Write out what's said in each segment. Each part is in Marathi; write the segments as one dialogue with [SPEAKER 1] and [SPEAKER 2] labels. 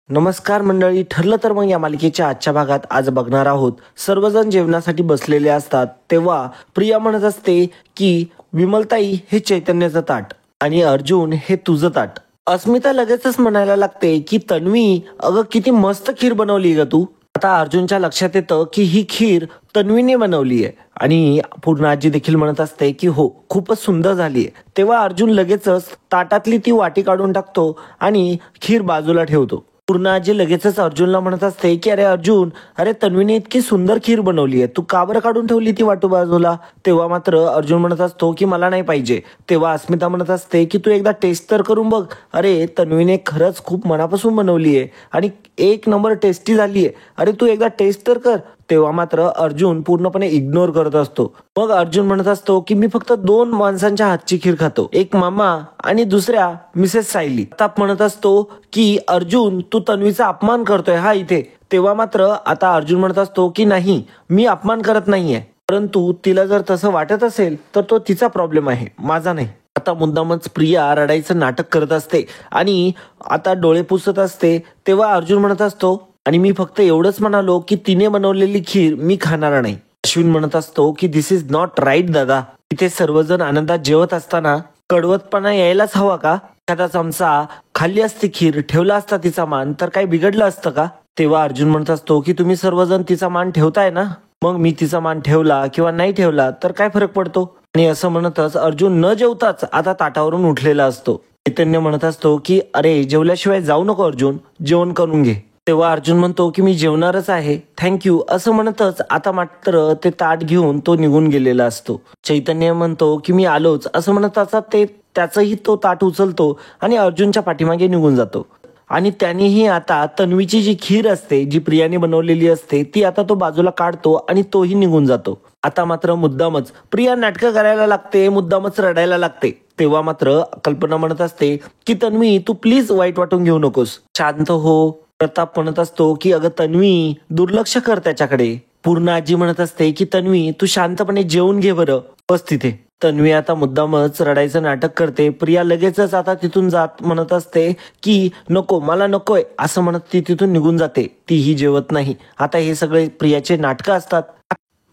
[SPEAKER 1] नमस्कार मंडळी, ठरलं तर मग या मालिकेच्या आजच्या भागात आज बघणार आहोत. सर्वजण जेवणासाठी बसलेले असतात तेव्हा प्रिया म्हणत असते की विमलताई हे चैतन्याचं ताट आणि अर्जुन हे तुझं ताट. अस्मिता लगेचच म्हणायला लागते की तन्वी, अगं किती मस्त खीर बनवली ग तू. आता अर्जुनच्या लक्षात येतं की ही खीर तन्वीने बनवली आहे आणि पूर्ण आजी देखील म्हणत असते की हो, खूपच सुंदर झाली आहे. तेव्हा अर्जुन लगेचच ताटातली ती वाटी काढून टाकतो आणि खीर बाजूला ठेवतो. पूर्ण आजी लगेचच अर्जुनला म्हणत असते की अरे अर्जुन, अरे तन्वीने इतकी सुंदर खीर बनवली आहे, तू का बरं काढून ठेवली ती वाटू बाजूला. तेव्हा मात्र अर्जुन म्हणत असतो की मला नाही पाहिजे. तेव्हा अस्मिता म्हणत असते की तू एकदा टेस्ट तर करून बघ. अरे तन्वीने खरंच खूप मनापासून बनवली आहे आणि एक नंबर टेस्टी झाली आहे. अरे तू एकदा टेस्ट तर कर. तेव्हा मात्र अर्जुन पूर्णपणे इग्नोर करत असतो. मग अर्जुन म्हणत असतो की मी फक्त 2 माणसांच्या हातची खीर खातो, एक मामा आणि दुसऱ्या मिसेस सायली. आता म्हणत असतो की अर्जुन, तू तन्वीचा अपमान करतोय हा इथे. तेव्हा मात्र आता अर्जुन म्हणत असतो की नाही, मी अपमान करत नाहीये, परंतु तिला जर तसं वाटत असेल तर तो तिचा प्रॉब्लेम आहे, माझा नाही. आता मुद्दामच प्रिया रडायचं नाटक करत असते आणि आता डोळे पुसत असते. तेव्हा अर्जुन म्हणत असतो आणि मी फक्त एवढंच म्हणालो की तिने बनवलेली खीर मी खाणार नाही. अश्विन म्हणत असतो की दिस इज नॉट राईट दादा. इथे सर्वजण आनंदात जेवत असताना कडवटपणा यायलाच हवा का? एखादा चमचा खाल्ली असती खीर, ठेवला असता तिचा मान, तर काही बिघडलं असतं का? तेव्हा अर्जुन म्हणत असतो की तुम्ही सर्वजण तिचा मान ठेवताय ना, मग मी तिचा मान ठेवला किंवा नाही ठेवला तर काय फरक पडतो. आणि असं म्हणतच अर्जुन न जेवताच आता ताटावरून उठलेला असतो. चैतन्य म्हणत असतो की अरे जेवल्याशिवाय जाऊ नको अर्जुन, जेवण करून घे. तेव्हा अर्जुन म्हणतो की मी जेवणारच आहे, थँक्यू असं म्हणतच आता मात्र ते ताट घेऊन तो निघून गेलेला असतो. चैतन्य म्हणतो की मी आलोच असं म्हणत ते त्याचंही तो ताट उचलतो आणि अर्जुनच्या पाठीमागे निघून जातो. आणि त्यानेही आता तन्वीची जी खीर असते, जी प्रियाने बनवलेली असते, ती आता तो बाजूला काढतो आणि तोही निघून जातो. आता मात्र मुद्दामच प्रिया नाटकं करायला लागते, मुद्दामच रडायला लागते. तेव्हा मात्र कल्पना म्हणत असते की तन्वी, तू प्लीज वाईट वाटून घेऊ नकोस, शांत हो. प्रताप म्हणत असतो की अगं तन्वी, दुर्लक्ष कर त्याच्याकडे. पूर्ण आजी म्हणत असते की तन्वी, तू शांतपणे जेवून घे बरं, बस तिथे. तन्वी आता मुद्दामच रडायचं नाटक करते. प्रिया लगेचच आता तिथून जात म्हणत असते की नको, मला नकोय असं म्हणत ती तिथून निघून जाते. तीही जेवत नाही. आता हे सगळे प्रियाचे नाटकं असतात.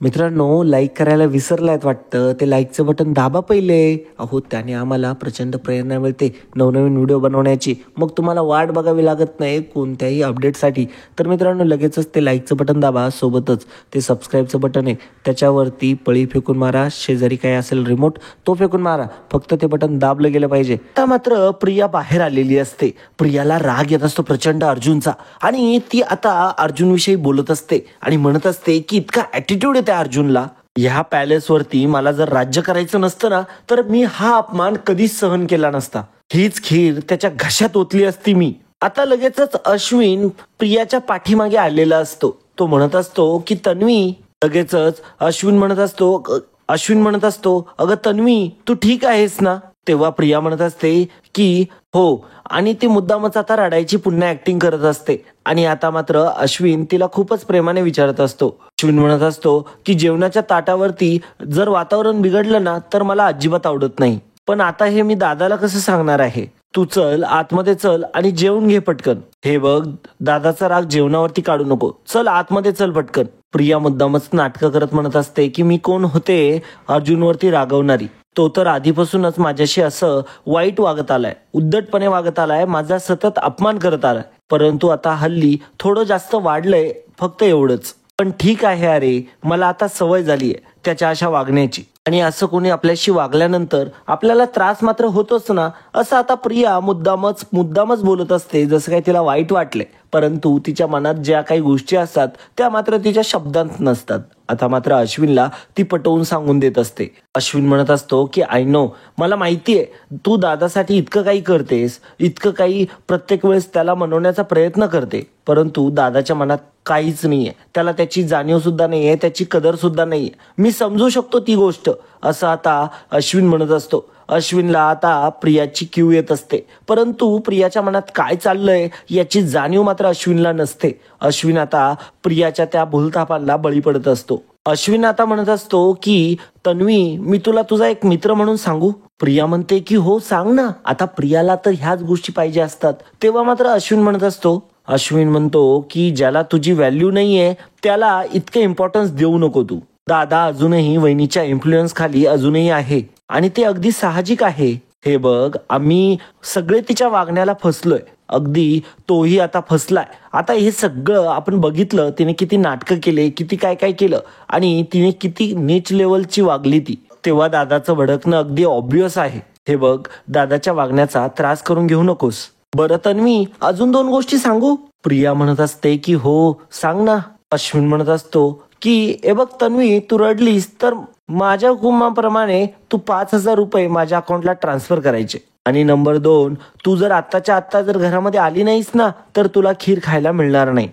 [SPEAKER 1] मित्रांनो, लाईक करायला विसरलायत वाटतं, ते लाईकचं बटन दाबा पहिले. अहो, त्याने आम्हाला प्रचंड प्रेरणा मिळते नवनवीन व्हिडिओ बनवण्याची. मग तुम्हाला वाट बघावी लागत नाही कोणत्याही अपडेटसाठी. तर मित्रांनो, लगेचच ते लाईकचं बटन दाबा, सोबतच ते सबस्क्राईबचं बटन आहे त्याच्यावरती पळी फेकून मारा. शेजारी काय असेल रिमोट तो फेकून मारा, फक्त ते बटन दाबलं गेलं पाहिजे. आता मात्र प्रिया बाहेर आलेली असते. प्रियाला राग येत असतो प्रचंड अर्जुनचा आणि ती आता अर्जुन विषयी बोलत असते आणि म्हणत असते की इतका ऍटिट्यूड येते अर्जुनला. ह्या पॅलेसवरती मला जर राज्य करायचं नसतं ना, तर मी हा अपमान कधीच सहन केला नसता. हीच खीर त्याच्या घशात ओतली असती मी. आता लगेचच अश्विन प्रियाच्या पाठीमागे आलेला असतो. तो म्हणत असतो की तन्वी, लगेचच अश्विन म्हणत असतो अगं तन्वी, तू ठीक आहेस ना? तेव्हा प्रिया म्हणत असते की हो, आणि ती मुद्दामच आता रडायची पुन्हा ऍक्टिंग करत असते. आणि आता मात्र अश्विन तिला खूपच प्रेमाने विचारत असतो. अश्विन म्हणत असतो की जेवणाच्या ताटावरती जर वातावरण बिघडलं ना, तर मला अजिबात आवडत नाही. पण आता हे मी दादाला कसं सांगणार आहे? तू चल आतमध्ये, चल आणि जेवून घे पटकन. हे बघ, दादाचा राग जेवणावरती काढू नको, चल आतमध्ये चल पटकन. प्रिया मुद्दामच नाटकं करत म्हणत असते की मी कोण होते अर्जुनवरती रागवणारी? तो तर आधीपासूनच माझ्याशी असं वाईट वागत आलाय, उद्धटपणे वागत आलाय, माझा सतत अपमान करत आलाय. परंतु आता हल्ली थोडं जास्त वाढलंय, फक्त एवढंच. पण ठीक आहे, अरे मला आता सवय झालीये त्याच्या अशा वागण्याची. आणि असं कोणी आपल्याशी वागल्यानंतर आपल्याला त्रास मात्र होतोच ना. असं आता प्रिया मुद्दामच बोलत असते जसं काही तिला वाईट वाटले, परंतु तिच्या मनात ज्या काही गोष्टी असतात त्या मात्र तिच्या शब्दांत नसतात. आता मात्र अश्विनला ती पटवून सांगून देत असते. अश्विन म्हणत असतो की आय नो, मला माहितीये तू दादासाठी इतकं काही करतेस, इतकं काही प्रत्येक वेळेस त्याला मनवण्याचा प्रयत्न करते, परंतु दादाच्या मनात काहीच नाहीये, त्याला त्याची जाणीव सुद्धा नाहीये, त्याची कदर सुद्धा नाहीये. मी समजू शकतो ती गोष्ट, असं आता अश्विन म्हणत असतो. अश्विनला आता प्रियाची क्यू येत असते, परंतु प्रियाच्या मनात काय चाललंय याची जाणीव मात्र अश्विनला नसते. अश्विन आता प्रियाच्या त्या भूलथापांना बळी पडत असतो. अश्विन आता म्हणत असतो की तन्वी, मी तुला तुझा एक मित्र म्हणून सांगू? प्रिया म्हणते की हो सांग ना. आता प्रियाला तर ह्याच गोष्टी पाहिजे असतात. तेव्हा मात्र अश्विन म्हणत असतो अश्विन म्हणतो की ज्याला तुझी व्हॅल्यू नाहीये त्याला इतके इम्पॉर्टन्स देऊ नको तू. दादा अजूनही वहिनीच्या इन्फ्लुएन्स खाली अजूनही आहे आणि ते अगदी साहजिक आहे. हे बघ, आम्ही सगळे तिच्या वागण्याला फसलोय, अगदी तोही आता फसलाय. आता हे सगळं आपण बघितलं, तिने किती नाटकं केले, किती काय काय केलं आणि तिने किती नीच लेवलची वागली ती. तेव्हा दादाचं भडकणं अगदी ऑब्वियस आहे. हे बघ, दादाच्या वागण्याचा त्रास करून घेऊ नकोस. बरं तन्वी, अजून 2 गोष्टी सांगू? प्रिया म्हणत असते की हो सांग ना. अश्विन म्हणत असतो की हे बघ तन्वी, तू रडलीस तर माझ्या हुकुमाप्रमाणे तू 5,000 रुपये माझ्या अकाउंटला ट्रान्सफर करायचे. आणि नंबर 2, तू जर आत्ताच्या आत्ता जर घरामध्ये आली नाहीस ना तर तुला खीर खायला मिळणार नाही.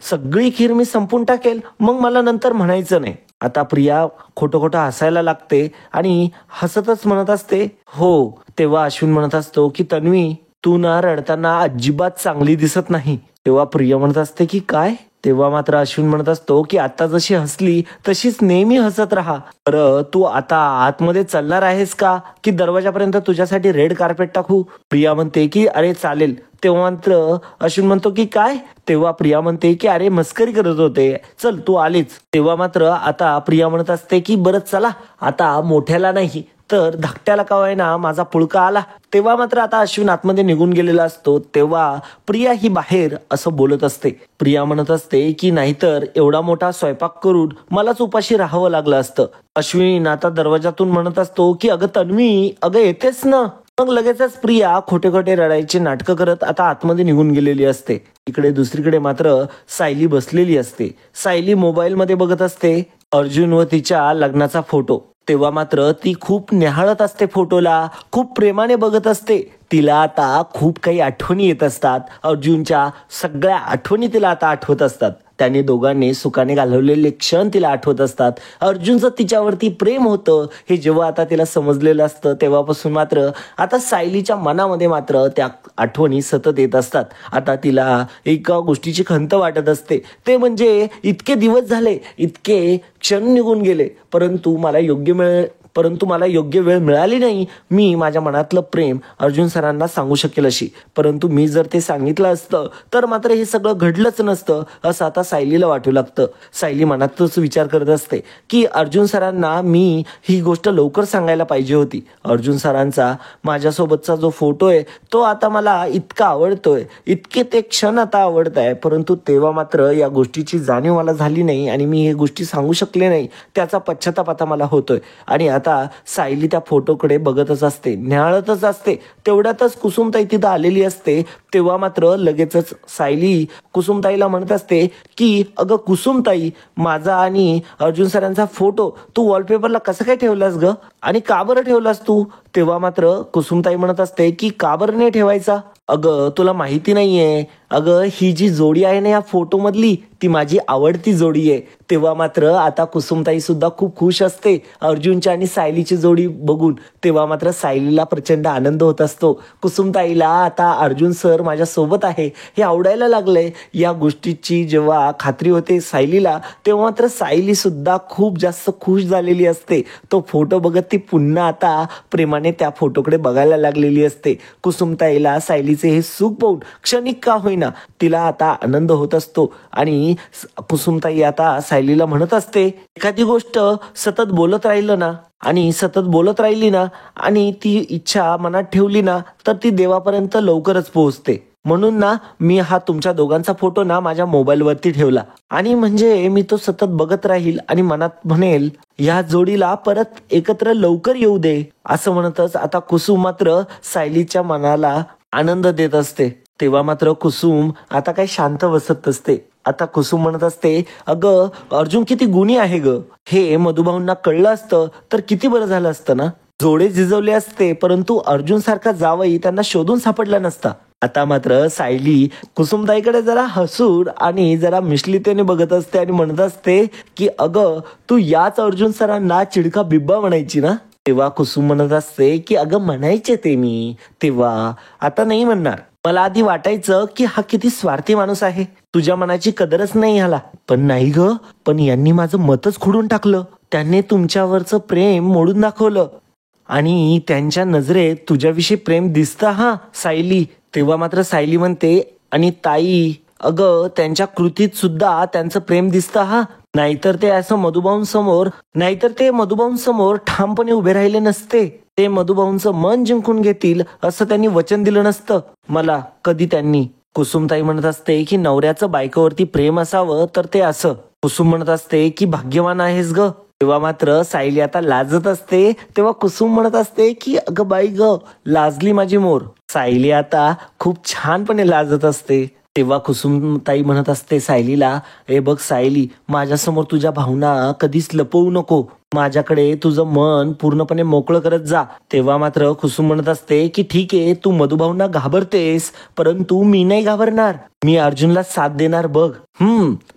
[SPEAKER 1] सगळी खीर मी संपून टाकेल, मग मला नंतर म्हणायचं नाही. आता प्रिया खोटं खोटं हसायला लागते आणि हसतच म्हणत असते हो. तेव्हा अश्विन म्हणत असतो की तन्वी, तू ना रडताना अजिबात चांगली दिसत नाही. तेव्हा प्रिया म्हणत असते की काय? तेव्हा मात्र अश्विन म्हणत असतो की आता जशी हसली तशीच नेहमी हसत राहा. बरं, तू आता आतमध्ये चालणार आहेस का की दरवाजापर्यंत तुझ्यासाठी रेड कार्पेट टाकू? प्रिया म्हणते की अरे चालेल. तेव्हा मात्र अश्विन म्हणतो की काय? तेव्हा प्रिया म्हणते की अरे मस्करी करत होते, चल तू आलीच. तेव्हा मात्र आता प्रिया म्हणत असते की बरं चला, आता मोठ्याला नाही तर धाकट्याला का होईना माझा पुळका आला. तेव्हा मात्र आता अश्विन आतमध्ये निघून गेलेला असतो. तेव्हा प्रिया ही बाहेर असं बोलत असते. प्रिया म्हणत असते की नाहीतर एवढा मोठा स्वयंपाक करून मलाच उपाशी राहावं लागलं असतं. अश्विन आता दरवाजातून म्हणत असतो की अगं तन्वी, अगं येतेस ना. मग लगेचच प्रिया खोटे खोटे रडायचे नाटकं करत आता आतमध्ये निघून गेलेली असते. इकडे दुसरीकडे मात्र सायली बसलेली असते. सायली मोबाईल मध्ये बघत असते अर्जुन व तिच्या लग्नाचा फोटो. तेव्हा मात्र ती खूप निहाळत असते फोटोला, खूप प्रेमाने बघत असते. तिला आता खूप काही आठवणी येत असतात. अर्जुनच्या सगळ्या आठवणी तिला आता आठवत असतात. त्याने दोघांनी सुखाने घालवलेले क्षण तिला आठवत असतात. अर्जुनचं तिच्यावरती प्रेम होतं हे जेव्हा आता तिला समजलेलं असतं तेव्हापासून मात्र आता सायलीच्या मनामध्ये मात्र त्या आठवणी सतत येत असतात. आता तिला एका गोष्टीची खंत वाटत असते, ते म्हणजे इतके दिवस झाले, इतके क्षण निघून गेले, परंतु मला योग्य वेळ मिळाली नाही मी माझ्या मनातलं प्रेम अर्जुन सरांना सांगू शकेल अशी. परंतु मी जर ते सांगितलं असतं तर मात्र हे सगळं घडलंच नसतं असं आता सायलीला वाटू लागतं. सायली मनातच विचार करत असते की अर्जुन सरांना मी ही गोष्ट लवकर सांगायला पाहिजे होती. अर्जुन सरांचा माझ्यासोबतचा जो फोटो आहे तो आता मला इतका आवडतोय, इतके ते क्षण आता आवडत आहे, परंतु तेव्हा मात्र या गोष्टीची जाणीव मला झाली नाही आणि मी हे गोष्टी सांगू शकले नाही. त्याचा पश्चाताप आता मला होतोय. आणि आता सायली त्या फोटोकडे बघतच असते, न्याहाळतच असते. तेवढ्यातच कुसुमताई तिथं आलेली असते. तेव्हा मात्र लगेचच सायली कुसुमताईला म्हणत असते की अगं कुसुमताई, माझा आणि अर्जुन सरांचा फोटो तू वॉलपेपरला कसं काय ठेवलास ग, आणि का बरं ठेवलास तू? तेव्हा मात्र कुसुमताई म्हणत असते की का बरं नाही ठेवायचा? अगं तुला माहिती नाहीये, अगं ही जी जोडी आहे ना या फोटो मधली ती माझी आवडती जोडी आहे. तेव्हा मात्र आता कुसुमताई सुद्धा खूप खुश असते अर्जुनच्या आणि सायलीची जोडी बघून. तेव्हा मात्र सायलीला प्रचंड आनंद होत असतो. कुसुमताईला आता अर्जुन सर माझ्या सोबत आहे हे आवडायला लागलंय या गोष्टीची जेव्हा खात्री होते सायलीला, तेव्हा मात्र सायली सुद्धा खूप जास्त खुश झालेली असते. तो फोटो बघत ती पुन्हा आता प्रेमाने त्या फोटोकडे बघायला लागलेली असते. कुसुमताईला सायलीचे हे सुख पाहून क्षणिक का होईना तिला आता आनंद होत असतो. आणि कुसुमताई आता सायलीला म्हणत असते, एखादी गोष्ट सतत बोलत राहिलं ना आणि सतत बोलत राहिली ना आणि ती इच्छा मनात ठेवली ना तर ती देवापर्यंत लवकरच पोहोचते. म्हणून ना मी हा तुमच्या दोघांचा फोटो ना माझ्या मोबाईलवरती ठेवला आणि म्हणजे मी तो सतत बघत राहील आणि मनात म्हणेल या जोडीला परत एकत्र लवकर येऊ दे. असं म्हणतच आता कुसुम मात्र सायलीच्या मनाला आनंद देत असते. तेव्हा मात्र कुसुम आता काही शांत बसत असते. आता कुसुम म्हणत असते, अगं अर्जुन किती गुणी आहे ग, हे मधुभाऊंना कळलं असतं तर किती बरं झालं असतं ना. जोडे झिजवले असते परंतु अर्जुन सारखा जावई त्यांना शोधून सापडला नसता. आता मात्र सायली कुसुमताईकडे जरा हसून आणि जरा मिश्लितेने बघत असते आणि म्हणत असते की अगं तू याच अर्जुन सरांना चिडका बिब्बा म्हणायची ना. तेव्हा कुसुम म्हणत असते की अगं म्हणायचे ते मी तेव्हा, आता नाही म्हणणार. मला आधी वाटायचं की हा किती स्वार्थी माणूस आहे, तुझ्या मनाची कदरच नाही ह्याला. पण नाही ग, पण यांनी माझं मतच खोडून टाकलं. त्यांनी तुमच्यावरचं प्रेम मोडून दाखवलं आणि त्यांच्या नजरेत तुझ्याविषयी प्रेम दिसतं हा सायली. तेव्हा मात्र सायली म्हणते, आणि ताई अगं त्यांच्या कृतीत सुद्धा त्यांचं प्रेम दिसतं हा. नाहीतर ते मधुभाऊंसमोर ठामपणे उभे राहिले नसते. ते मधुभाऊंचं मन जिंकून घेतील असं त्यांनी वचन दिलं नसतं मला कधी त्यांनी. कुसुमताई म्हणत असते की नवऱ्याचं बायकोवरती प्रेम असावं तर ते असं. कुसुम म्हणत असते की भाग्यवान आहेस ग. तेव्हा मात्र सायली आता लाजत असते. तेव्हा कुसुम म्हणत असते की अगं बाई ग, लाजली माझी मोर. सायली आता खूप छानपणे लाजत असते. तेव्हा कुसुमताई म्हणत असते सायलीला, ए बघ सायली, माझ्यासमोर तुझ्या भावना कधीच लपवू नको. माझ्याकडे तुझं मन पूर्णपणे मोकळं करत जा. तेव्हा मात्र कुसुम म्हणत असते की ठीक आहे, तू मधुभाऊंना घाबरतेस, परंतु मी नाही घाबरणार. मी अर्जुनला साथ देणार बघ.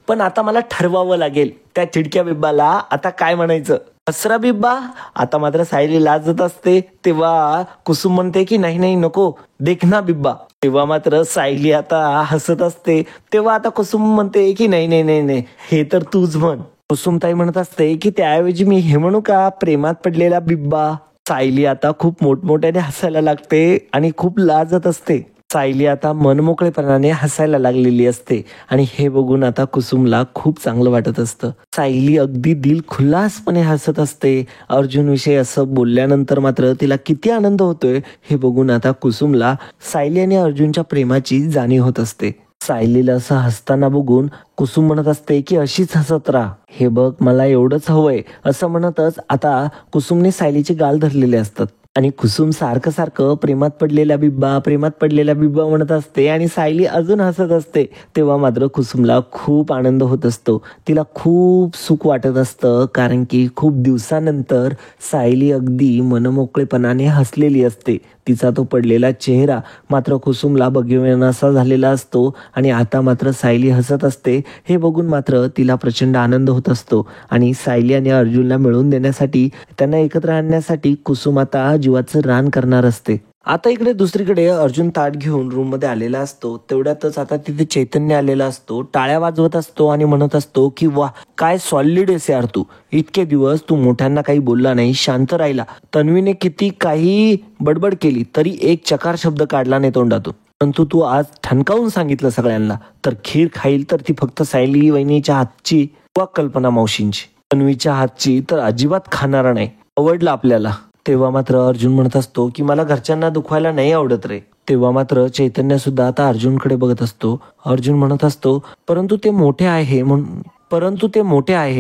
[SPEAKER 1] पण आता मला ठरवावं लागेल त्या चिडक्या बिब्बाला आता काय म्हणायचं. हसरा बिब्बा. आता मात्र सायली लाजत असते. तेव्हा कुसुम म्हणते की नाही नाही नको, देखना बिब्बा. तेव्हा मात्र सायली आता हसत असते. तेव्हा आता कुसुम म्हणते की नाही नाही नाही नाही, हे तर तूच म्हण. कुसुमताई म्हणत असते की त्याऐवजी मी हे म्हणू का, प्रेमात पडलेला बिब्बा. सायली आता खूप मोठमोठ्याने हसायला लागते आणि खूप लाजत असते. सायली आता मनमोकळेपणाने हसायला लागलेली असते आणि हे बघून आता कुसुमला खूप चांगलं वाटत असतं. सायली अगदी दिल खुलासपणे हसत असते. अर्जुन विषयी असं बोलल्यानंतर मात्र तिला किती आनंद होतोय हे बघून आता कुसुमला सायली आणि अर्जुनच्या प्रेमाची जाणीव होत असते. सायलीला असं हसताना बघून कुसुम म्हणत असते की अशीच हसत राहा, हे बघ मला एवढंच हवंय. असं म्हणतच आता कुसुमने सायलीचे गाल धरलेले असतात आणि कुसुम सारखं सारखं प्रेमात पडलेला बिब्बा म्हणत असते आणि सायली अजून हसत असते. तेव्हा मात्र कुसुमला खूप आनंद होत असतो. तिला खूप सुख वाटत असतं, कारण की खूप दिवसानंतर सायली अगदी मनमोकळेपणाने हसलेली असते. तिचा तो पडलेला चेहरा मात्र कुसुमला बघितनासा झालेला असतो आणि आता मात्र सायली हसत असते. हे बघून मात्र तिला प्रचंड आनंद होत असतो आणि सायली आणि अर्जुनला मिळवून देण्यासाठी, त्यांना एकत्र आणण्यासाठी कुसुम आता जीवाचं रान करणार असते. आता इकडे दुसरीकडे अर्जुन ताट घेऊन रूम मध्ये आलेला असतो. तेवढ्यातच आता तिथे चैतन्य आलेला असतो. टाळ्या वाजवत असतो आणि म्हणत असतो की वाह, काय सॉलिड आहेस यार तू. इतके दिवस तू मोठ्यांना काही बोलला नाही, शांत राहिला. तन्वीने किती काही बडबड केली तरी एक चकार शब्द काढला नाही तोंडातून, परंतु तू आज ठणकावून सांगितलं सगळ्यांना. तर खीर खाईल तर ती फक्त सायली वहिनीच्या हातची वा कल्पना मावशींची. तन्वीच्या हातची तर अजिबात खाणारा नाही. आवडलं आपल्याला. तेव्हा मात्र अर्जुन म्हणत असतो की मला घरच्यांना दुखवायला नाही आवडत रे. तेव्हा मात्र चैतन्य सुद्धा आता अर्जुनकडे बघत असतो. अर्जुन म्हणत असतो परंतु ते मोठे आहे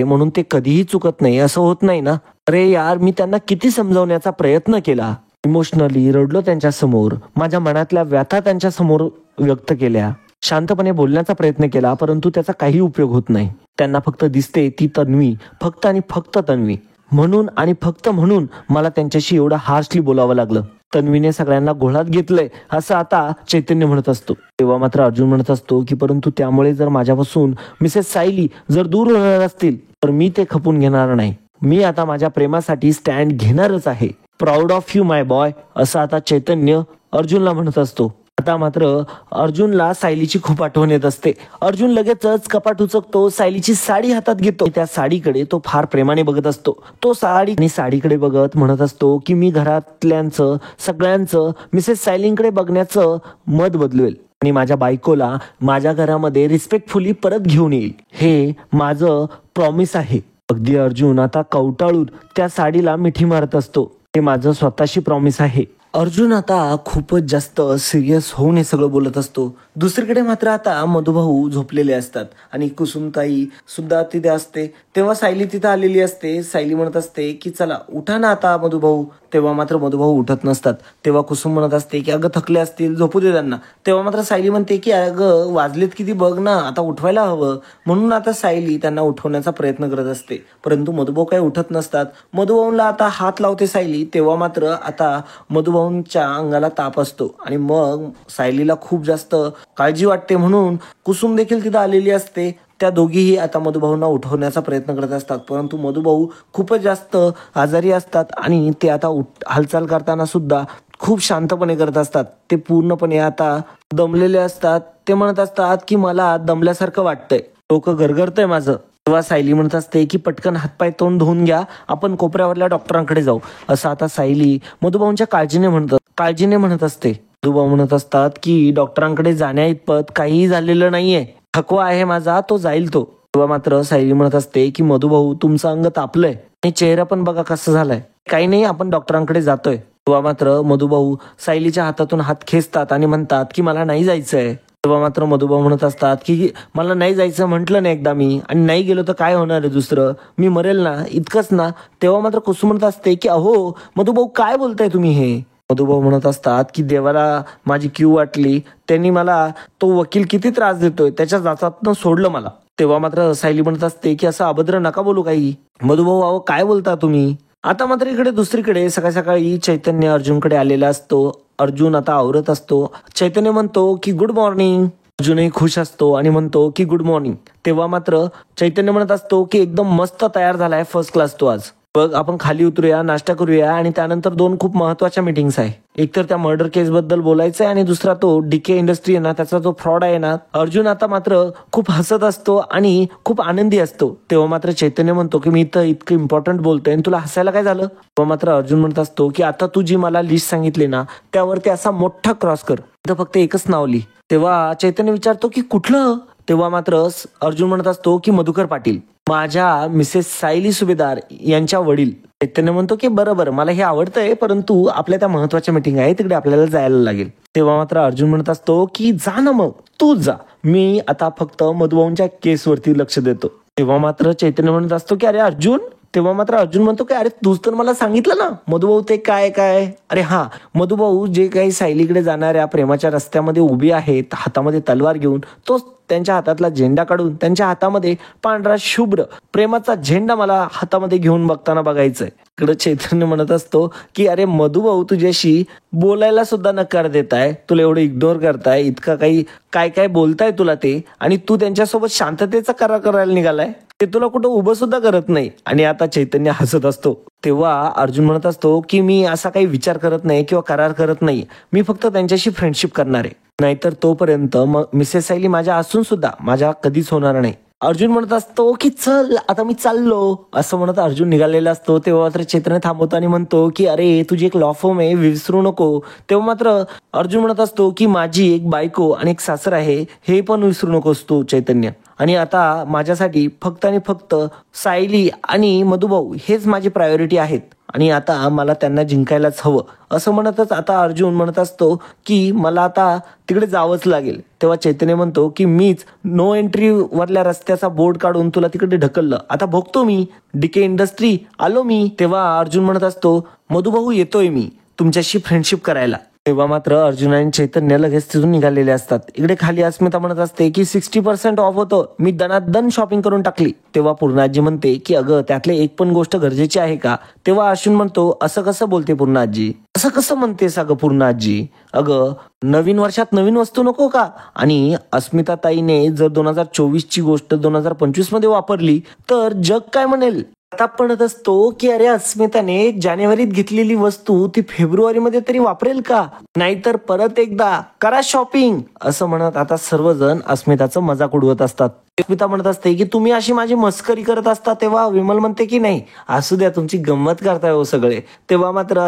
[SPEAKER 1] म्हणून ते कधीही चुकत नाही, असं होत नाही ना. अरे यार, मी त्यांना किती समजावण्याचा प्रयत्न केला. इमोशनली रडलो त्यांच्या समोर, माझ्या मनातल्या व्यथा त्यांच्या समोर व्यक्त केल्या, शांतपणे बोलण्याचा प्रयत्न केला, परंतु त्याचा काही उपयोग होत नाही. त्यांना फक्त दिसते ती तन्वी, फक्त आणि फक्त तन्वी. म्हणून मला त्यांच्याशी एवढं हार्शली बोलावं लागलं. तन्वीने सगळ्यांना घोळात घेतलंय असं आता चैतन्य म्हणत असतो. तेव्हा मात्र अर्जुन म्हणत असतो की परंतु त्यामुळे जर माझ्यापासून मिसेस सायली जर दूर होणार असतील तर मी ते खपून घेणार नाही. मी आता माझ्या प्रेमासाठी स्टँड घेणारच आहे. Proud of you my boy, असं आता चैतन्य अर्जुनला म्हणत असतो. आता मात्र अर्जुनला सायलीची खूप आठवण येत असते. अर्जुन लगेचच कपाट उचकतो, सायलीची साडी हातात घेतो. त्या साडीकडे तो फार प्रेमाने बघत असतो. तो साडीकडे बघत म्हणत असतो की मी घरातल्यांचं सगळ्यांचं मिसेस सायलींकडे बघण्याचं मत बदलवेल आणि माझ्या बायकोला माझ्या घरामध्ये रिस्पेक्टफुली परत घेऊन येईल. हे माझं प्रॉमिस आहे. अगदी अर्जुन आता कवटाळून त्या साडीला मिठी मारत असतो. हे माझं स्वतःशी प्रॉमिस आहे. अर्जुन आता खूपच जास्त सिरियस होऊन हे सगळं बोलत असतो. दुसरीकडे मात्र आता मधुभाऊ झोपलेले असतात आणि कुसुमताई सुद्धा तिथे असते. तेव्हा सायली तिथे आलेली असते. सायली म्हणत असते की चला उठा ना आता मधुभाऊ. तेव्हा मात्र मधुभाऊ उठत नसतात. तेव्हा कुसुम म्हणत असते की अगं थकले असतील, झोपू दे त्यांना. तेव्हा मात्र सायली म्हणते की अगं वाजलेत किती बघ ना, आता उठवायला हवं. म्हणून आता सायली त्यांना उठवण्याचा प्रयत्न करत असते, परंतु मधुभाऊ काही उठत नसतात. मधुभाऊला आता हात लावते सायली. तेव्हा मात्र आता मधुभाऊंच्या अंगाला ताप असतो आणि मग सायलीला खूप जास्त काळजी वाटते. म्हणून कुसुम देखील तिथं आलेली असते. त्या दोघीही आता मधुभाऊंना उठवण्याचा प्रयत्न करत असतात, परंतु मधुभाऊ खूपच जास्त आजारी असतात आणि ते आता हालचाल करताना सुद्धा खूप शांतपणे करत असतात. ते पूर्णपणे आता दमलेले असतात. ते म्हणत असतात की मला दमल्यासारखं वाटतंय, डोकं गरगरतंय माझं. तेव्हा सायली म्हणत असते की पटकन हातपाय तोंड धुवून घ्या, आपण कोपऱ्यावरल्या डॉक्टरांकडे जाऊ. असं आता सायली मधुभाऊंच्या काळजीने म्हणत असते. मधुभाऊ म्हणत असतात की डॉक्टरांकडे जाण्या इतपत काहीही झालेलं नाहीये, थकवा आहे माझा, तो जाईल तो. तेव्हा मात्र सायली म्हणत असते की मधुभाऊ तुमचं अंग तापलंय आणि चेहरा पण बघा कसं झालाय, काही नाही आपण डॉक्टरांकडे जातोय. तेव्हा मात्र मधुभाऊ सायलीच्या हातातून हात खेचतात आणि म्हणतात की मला नाही जायचंय. तेव्हा मात्र मधुभाऊ म्हणत असतात की मला नाही जायचं म्हटलं ना एकदा मी, आणि नाही गेलो तर काय होणार आहे दुसरं, मी मरेल ना, इतकंच ना. तेव्हा मात्र कुसुम म्हणत असते की अहो मधुभाऊ काय बोलताय तुम्ही हे. मधुभाऊ म्हणत असतात की देवाला माझी क्यू वाटली, त्यांनी मला तो वकील किती त्रास देतोय त्याच्या जाचातनं सोडलं मला. तेव्हा मात्र सायली म्हणत असते की असं अभद्र नका बोलू काही. मधुभाऊ अहो काय बोलता तुम्ही. आता मात्र इकडे दुसरीकडे सकाळी सकाळी चैतन्य अर्जुनकडे आलेला असतो. अर्जुन आता आवरत असतो. चैतन्य म्हणतो की गुड मॉर्निंग. अर्जुनही खुश असतो आणि म्हणतो की गुड मॉर्निंग. तेव्हा मात्र चैतन्य म्हणत असतो की एकदम मस्त तयार झालाय, फर्स्ट क्लास तो आज. बघ आपण खाली उतरूया, नाश्ता करूया आणि त्यानंतर 2 खूप महत्वाच्या मीटिंग्स आहे. एक तर त्या मर्डर केस बद्दल बोलायचंय आणि दुसरा तो डीके इंडस्ट्री आहे ना, त्याचा जो फ्रॉड आहे ना. अर्जुन आता मात्र खूप हसत असतो आणि खूप आनंदी असतो. तेव्हा मात्र चैतन्य म्हणतो की मी इथं इतकं इम्पॉर्टंट बोलतोय आणि तुला हसायला काय झालं. तेव्हा मात्र अर्जुन म्हणत असतो की आता तू जी मला लिस्ट सांगितली ना त्यावरती असा मोठा क्रॉस कर, इथं फक्त एकच नाव लिही. तेव्हा चैतन्य विचारतो की कुठलं. तेव्हा मात्र अर्जुन म्हणत असतो की मधुकर पाटील, माझ्या मिसेस सायली सुभेदार यांच्या वडील. चैतन्य म्हणतो की बरोबर मला हे आवडतंय, परंतु आपल्या त्या महत्वाच्या मीटिंग आहे तिकडे आपल्याला जायला लागेल. तेव्हा मात्र अर्जुन म्हणत असतो की जा ना मग तूच जा, मी आता फक्त मधुभाऊंच्या केसवरती लक्ष देतो. तेव्हा मात्र चैतन्य म्हणत असतो की अरे अर्जुन. तेव्हा मात्र अर्जुन म्हणतो की अरे तूच तर मला सांगितलं ना मधुभाऊ ते काय काय. अरे हा, मधुभाऊ जे काही सायलीकडे जाणाऱ्या प्रेमाच्या रस्त्यामध्ये उभी आहेत हातामध्ये तलवार घेऊन, तोच त्यांच्या हातातला झेंडा काढून त्यांच्या हातामध्ये पांढरा शुभ्र प्रेमाचा झेंडा मला हातामध्ये घेऊन बघताना बघायचंय. इकडे चैतन्य म्हणत असतो की अरे मधुभाऊ तुझ्याशी बोलायला सुद्धा नकार देताय, तुला एवढं इग्नोर करताय, इतकं काही काय काय बोलताय तुला ते, आणि तू त्यांच्यासोबत शांततेचा करार करायला निघालाय, ते तुला कुठं उभं सुद्धा करत नाही. आणि आता चैतन्य हसत असतो. तेव्हा अर्जुन म्हणत असतो की मी असा काही विचार करत नाही किंवा करार करत नाही, मी फक्त त्यांच्याशी फ्रेंडशिप करणार आहे, नाहीतर तोपर्यंत मग मिसेस सायली माझ्या असून सुद्धा माझ्या कधीच होणार नाही. अर्जुन म्हणत असतो की चल आता मी चाललो, असं म्हणत अर्जुन निघालेला असतो. तेव्हा मात्र चैतन्य थांबवतो आणि म्हणतो की अरे तुझी एक लॉ फर्म आहे, विसरू नको. तेव्हा मात्र अर्जुन म्हणत असतो की माझी एक बायको आणि एक सासर आहे, हे पण विसरू नकोस तू चैतन्य. आणि आता माझ्यासाठी फक्त आणि फक्त सायली आणि मधुभाऊ हेच माझी प्रायोरिटी आहेत, आणि आता मला त्यांना जिंकायलाच हवं. असं म्हणतच आता अर्जुन म्हणत असतो की मला आता तिकडे जावंच लागेल. तेव्हा चैतन्य म्हणतो की मीच नो एंट्री वरल्या रस्त्याचा बोर्ड काढून तुला तिकडे ढकललं, आता भोगतो मी, डीके इंडस्ट्री आलो मी. तेव्हा अर्जुन म्हणत असतो मधुभाऊ येतोय मी तुमच्याशी फ्रेंडशिप करायला. तेव्हा मात्र अर्जुन आणि चैतन्य लगेच तिथून निघालेले असतात. इकडे खाली अस्मिता म्हणत असते की 60% ऑफ होतं, मी दनादन शॉपिंग करून टाकली. तेव्हा पूर्णाजी म्हणते की अगं त्यातले एक पण गोष्ट गरजेची आहे का. तेव्हा अश्विन म्हणतो असं कसं बोलते पूर्णाजी, असं कसं म्हणतेस अगं पूर्णाजी, अगं नवीन वर्षात नवीन वस्तू नको का. आणि अस्मिता ताईने जर 2024 ची गोष्ट 2025 मध्ये वापरली तर जग काय म्हणेल. आता म्हणत असतो की अरे अस्मिताने जानेवारीत घेतलेली वस्तू ती फेब्रुवारीमध्ये तरी वापरेल का, नाहीतर परत एकदा करा शॉपिंग, असं म्हणत आता सर्वजण अस्मिताचं मजाक उडवत असतात. अस्मिता म्हणत असते की तुम्ही अशी माझी मस्करी करत असता. तेव्हा विमल म्हणते की नाही असू द्या तुमची गंमत करताय हो सगळे. तेव्हा मात्र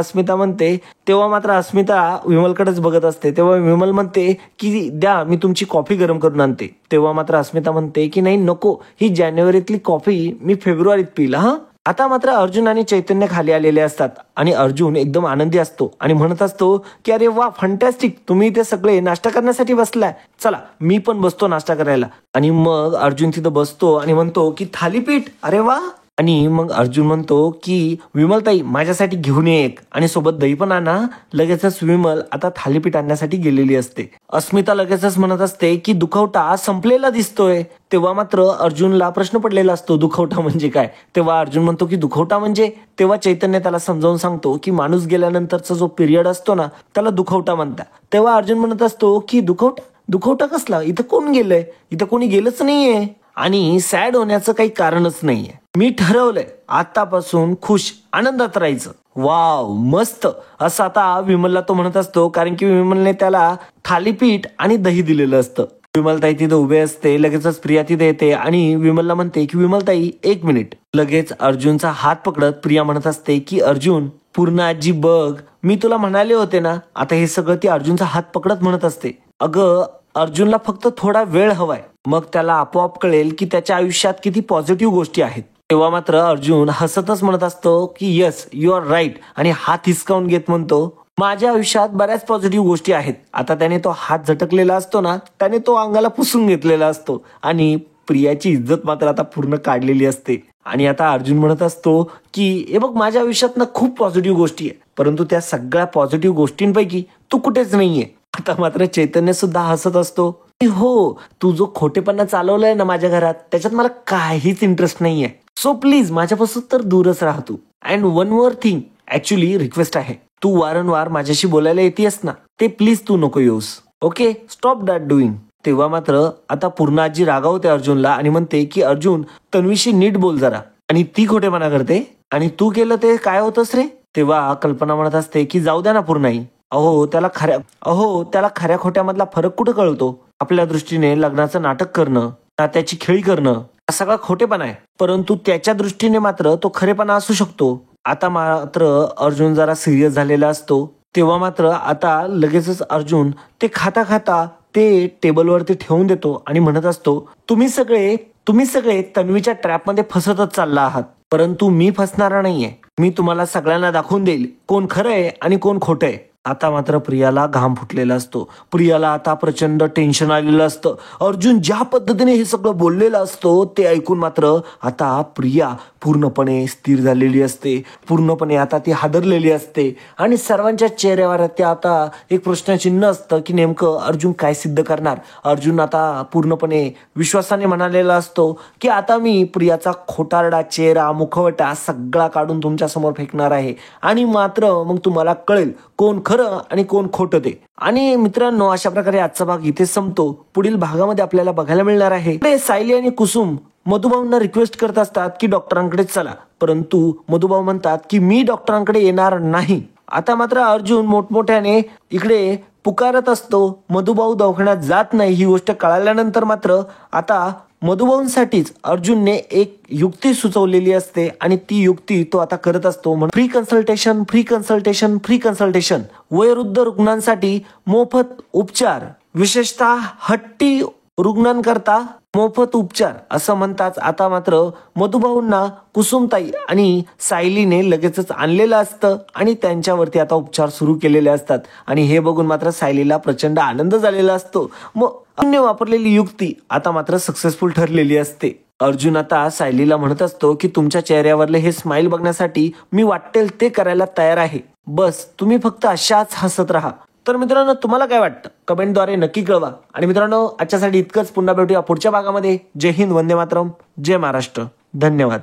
[SPEAKER 1] अस्मिता विमलकडेच बघत असते. तेव्हा विमल म्हणते की द्या मी तुमची कॉफी गरम करून आणते. तेव्हा मात्र अस्मिता म्हणते की नाही नको, ही जानेवारीतली कॉफी मी फेब्रुवारीत पिईल हा. आता मात्र अर्जुन आणि चैतन्य खाली आलेले असतात आणि अर्जुन एकदम आनंदी असतो आणि म्हणत असतो की अरे वा फंटॅस्टिक, तुम्ही ते सगळे नाश्ता करण्यासाठी बसलाय, चला मी पण बसतो नाश्ता करायला. आणि मग अर्जुन तिथं बसतो आणि म्हणतो की थालीपीठ, अरे वा. आणि मग अर्जुन म्हणतो की विमलताई माझ्यासाठी घेऊन ये एक, आणि सोबत दही पण आणा. लगेचच विमल आता थालीपीठ आणण्यासाठी गेलेली असते. अस्मिता लगेचच म्हणत असते की दुखवटा संपलेला दिसतोय. तेव्हा मात्र अर्जुनला प्रश्न पडलेला असतो दुखवटा म्हणजे काय. तेव्हा अर्जुन म्हणतो की दुखवटा म्हणजे. तेव्हा चैतन्य त्याला समजावून सांगतो की माणूस गेल्यानंतरचा जो पिरियड असतो ना त्याला दुखवटा म्हणतात. तेव्हा अर्जुन म्हणत असतो की दुखवटा कसला, इथं कोण गेलंय, इथं कोणी गेलंच नाहीये आणि सॅड होण्याचं काही कारणच नाहीये. मी ठरवलंय आतापासून खुश आनंदात राहायचं. वाव मस्त, असं आता विमलला तो म्हणत असतो, कारण की विमलने त्याला थालीपीठ आणि दही दिलेलं असतं. विमलताई तिथे उभे असते. लगेचच प्रिया तिथे येते आणि विमलला म्हणते की विमलताई 1 मिनिट. लगेच अर्जुनचा हात पकडत प्रिया म्हणत असते की अर्जुन पूर्ण आजी बघ, मी तुला म्हणाले होते ना. आता हे सगळं ती अर्जुनचा हात पकडत म्हणत असते, अगं अर्जुनला फक्त थोडा वेळ हवाय, मग त्याला आपोआप कळेल की त्याच्या आयुष्यात किती पॉझिटिव्ह गोष्टी आहेत. तेव्हा मात्र अर्जुन हसतच म्हणत असतो की यस यू आर राईट, आणि हात हिसकावून घेत म्हणतो, माझ्या आयुष्यात बऱ्याच पॉझिटिव्ह गोष्टी आहेत. आता त्याने तो हात झटकलेला असतो ना, त्याने तो अंगाला पुसून घेतलेला असतो आणि प्रियाची इज्जत मात्र आता पूर्ण काढलेली असते. आणि आता अर्जुन म्हणत असतो की हे बघ, माझ्या आयुष्यात ना खूप पॉझिटिव्ह गोष्टी आहे, परंतु त्या सगळ्या पॉझिटिव्ह गोष्टींपैकी तू कुठेच नाहीये. आता मात्र चैतन्य सुद्धा हसत असतो, हो, तू जो खोटेपणा चालवलाय ना माझ्या घरात, त्याच्यात मला काहीच इंटरेस्ट नाहीये. सो प्लीज माझ्यापासून तर दूरच राहा तू. And one more thing, actually request आहे, तू वारंवार माझ्याशी बोलायला येतेस ना, ते प्लीज तू नको येऊस. Okay, stop that doing. तेव्हा मात्र आता पूर्ण आजी रागावते अर्जुनला आणि म्हणते की अर्जुन, तन्वीशी नीट बोल जरा. आणि ती खोटेपणा करते, आणि तू केलं ते काय होतंस रे. तेव्हा कल्पना म्हणत असते की जाऊ द्या ना पूर्णाई, अहो त्याला खऱ्या खोट्यामधला फरक कुठं कळतो. आपल्या दृष्टीने लग्नाचं नाटक करणं, त्याची खेळी करणं हा सगळा खोटेपणा आहे, परंतु त्याच्या दृष्टीने मात्र तो खरेपणा असू शकतो. आता मात्र अर्जुन जरा सिरियस झालेला असतो. तेव्हा मात्र आता लगेचच अर्जुन ते खाता खाता ते टेबलवरती ठेवून देतो आणि म्हणत असतो, तुम्ही सगळे तन्वीच्या ट्रॅपमध्ये फसतच चालला आहात, परंतु मी फसणारा नाहीये. मी तुम्हाला सगळ्यांना दाखवून देईल कोण खरं आहे आणि कोण खोटं आहे. आता मात्र प्रियाला घाम फुटलेला असतो. प्रियाला आता प्रचंड टेन्शन आलेलं असतं. अर्जुन ज्या पद्धतीने हे सगळं बोललेलं असतो ते ऐकून मात्र आता प्रिया पूर्णपणे स्थिर झालेली असते, पूर्णपणे आता ती हादरलेली असते आणि सर्वांच्या चेहऱ्यावर त्या आता एक प्रश्नचिन्ह असतं की नेमकं अर्जुन काय सिद्ध करणार. अर्जुन आता पूर्णपणे विश्वासाने म्हणालेला असतो की आता मी प्रियाचा खोटारडा चेहरा, मुखवटा सगळा काढून तुमच्या समोर फेकणार आहे आणि मात्र मग तुम्हाला कळेल कोण खरं आणि कोण खोटं ते. आणि मित्रांनो, अशा प्रकारे आजचा भाग इथे संपतो. पुढील भागामध्ये आपल्याला बघायला मिळणार आहे सायली आणि कुसुम मधुभाऊंना रिक्वेस्ट करत असतात की डॉक्टरांकडे चला, परंतु मधुभाऊ म्हणतात की मी डॉक्टरांकडे येणार नाही. आता मात्र अर्जुन मोठमोठ्याने इकडे पुकारत असतो. मधुभाऊ दवाखान्यात जात नाही. ही गोष्ट कळाल्यानंतर मात्र आता मधुभाऊंसाठीच अर्जुनने एक युक्ती सुचवलेली असते आणि ती युक्ती तो आता करत असतो. फ्री कन्सल्टेशन, वयोवृद्ध रुग्णांसाठी मोफत उपचार, विशेषतः हट्टी रुग्णांकरता मोफत उपचार असं म्हणताच आता मात्र मधुभाऊंना कुसुमताई आणि सायलीने लगेचच आणलेलं असतं आणि त्यांच्यावरती आता उपचार सुरू केलेले असतात. आणि हे बघून मात्र सायलीला प्रचंड आनंद झालेला असतो. मग अन्य वापरलेली युक्ती आता मात्र सक्सेसफुल ठरलेली असते. अर्जुन आता सायलीला म्हणत असतो की तुमच्या चेहऱ्यावरले हे स्माइल बघण्यासाठी मी वाटेल ते करायला तयार आहे, बस तुम्ही फक्त अशाच हसत राहा. तर मित्रांनो, तुम्हाला काय वाटतं कमेंटद्वारे नक्की कळवा. आणि मित्रांनो, आजच्यासाठी इतकंच. पुन्हा भेटूया पुढच्या भागामध्ये. जय हिंद, वंदे मातरम, जय महाराष्ट्र, धन्यवाद.